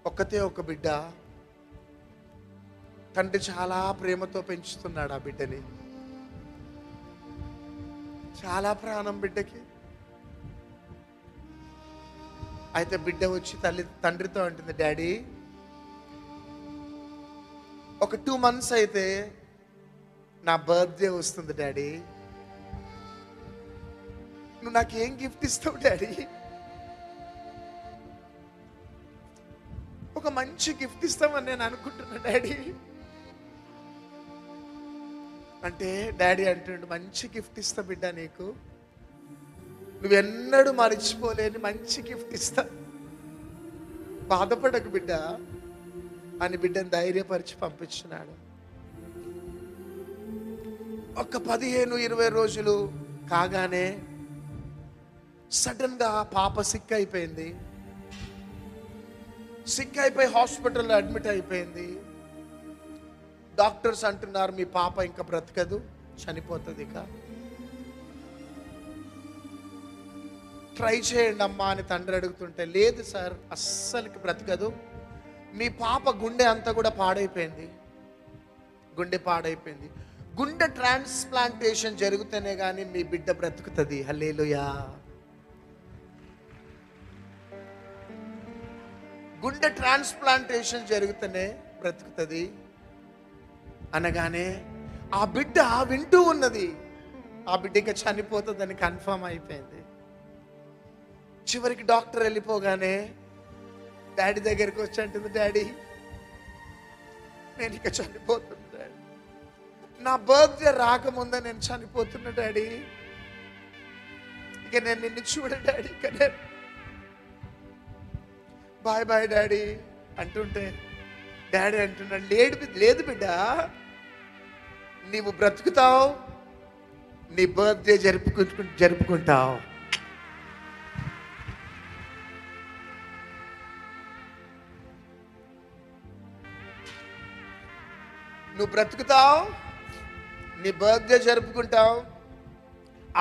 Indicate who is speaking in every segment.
Speaker 1: ఒక్కతే ఒక బిడ్డ, తండ్రి చాలా ప్రేమతో పెంచుతున్నాడు ఆ బిడ్డని. చాలా ప్రాణం బిడ్డకి. అయితే బిడ్డ వచ్చి తండ్రితో అంటుంది, డాడీ ఒక 2 months అయితే నా బర్త్డే వస్తుంది డాడీ, నువ్వు నాకేం గిఫ్ట్ ఇస్తావు డాడీ? ఒక మంచి గిఫ్ట్ ఇస్తామని నేను అనుకుంటున్నా డాడీ అంటే, డాడీ అంటుండు, మంచి గిఫ్ట్ ఇస్తా బిడ్డ, నీకు నువ్వెన్నడూ మర్చిపోలేని మంచి గిఫ్ట్ ఇస్తా, బాధపడకు బిడ్డ అని బిడ్డను ధైర్యపరిచి పంపించున్నాడు. ఒక 15-20 రోజులు కాగానే సడన్ గా పాప సిక్ అయిపోయింది. సిక్ అయిపోయి హాస్పిటల్లో అడ్మిట్ అయిపోయింది. డాక్టర్స్ అంటున్నారు, మీ పాప ఇంకా బ్రతకదు, చనిపోతుంది. ఇక ట్రై చేయండి అమ్మా అని తండ్రి అడుగుతుంటే, లేదు సార్ అస్సలకి బ్రతకదు, మీ పాప గుండె అంతా కూడా పాడైపోయింది, గుండె పాడైపోయింది, గుండె ట్రాన్స్ప్లాంటేషన్ జరిగితేనే కానీ మీ బిడ్డ బ్రతుకుతుంది. హల్లెలూయా. గుండె ట్రాన్స్ప్లాంటేషన్ జరిగితేనే బ్రతుకుతుంది అనగానే ఆ బిడ్డ వింటూ ఉన్నది. ఆ బిడ్డ ఇక చనిపోతుందని కన్ఫర్మ్ అయిపోయింది. చివరికి డాక్టర్ వెళ్ళిపోగానే డాడీ దగ్గరికి వచ్చి అంటుంది, డాడీ నేను ఇక చనిపోతున్నా డాడీ, నా బర్త్డే రాకముందే నేను చనిపోతున్నా డాడీ, ఇక నేను నిన్ను చూడ డాడీ, ఇక నేను బాయ్ బాయ్ డాడీ అంటుంటే డాడీ అంటున్నాడు, లేదు బిడ్డ, నీవు బ్రతుకుతావు, నీ బర్త్డే జరుపుకుంటావు. నువ్వు బ్రతుకుతావు, నీ బర్త్డే జరుపుకుంటావు.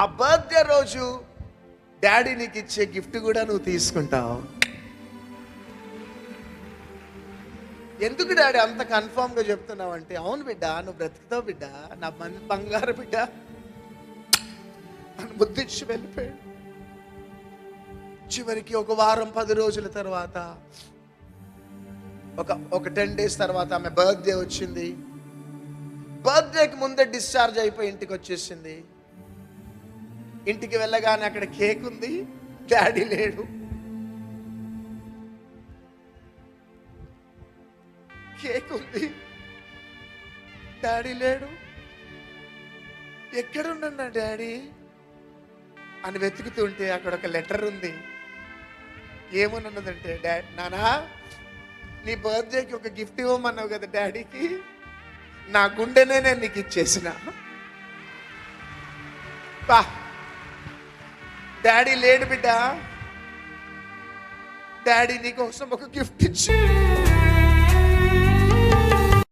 Speaker 1: ఆ బర్త్డే రోజు డాడీ నీకు ఇచ్చే గిఫ్ట్ కూడా నువ్వు తీసుకుంటావు. ఎందుకు డాడీ అంత కన్ఫామ్గా చెప్తున్నావు అంటే, అవును బిడ్డ నువ్వు బ్రతుకుతావు బిడ్డ, నా బంగారు బిడ్డ అని ముద్దిచ్చి వెళ్ళిపోయాడు. చివరికి ఒక వారం 10 రోజుల తర్వాత, ఒక 10 days తర్వాత ఆమె బర్త్డే వచ్చింది. బర్త్డేకి ముందే డిశ్చార్జ్ అయిపోయి ఇంటికి వచ్చేసింది. ఇంటికి వెళ్ళగానే అక్కడ కేక్ ఉంది, డాడీ లేడు. కేక్ ఉంది, డాడీ లేడు. ఎక్కడున్నా డాడీ అని వెతుకుతుంటే అక్కడ ఒక లెటర్ ఉంది. ఏమనున్నదంటే, నానా నీ బర్త్డేకి ఒక గిఫ్ట్ ఇవ్వమన్నావు కదా డాడీకి, నా గుండెనే నేను నీకు ఇచ్చేసిన. డాడీ లేడు బిడ్డ, డాడీ నీకోసం ఒక గిఫ్ట్ ఇచ్చి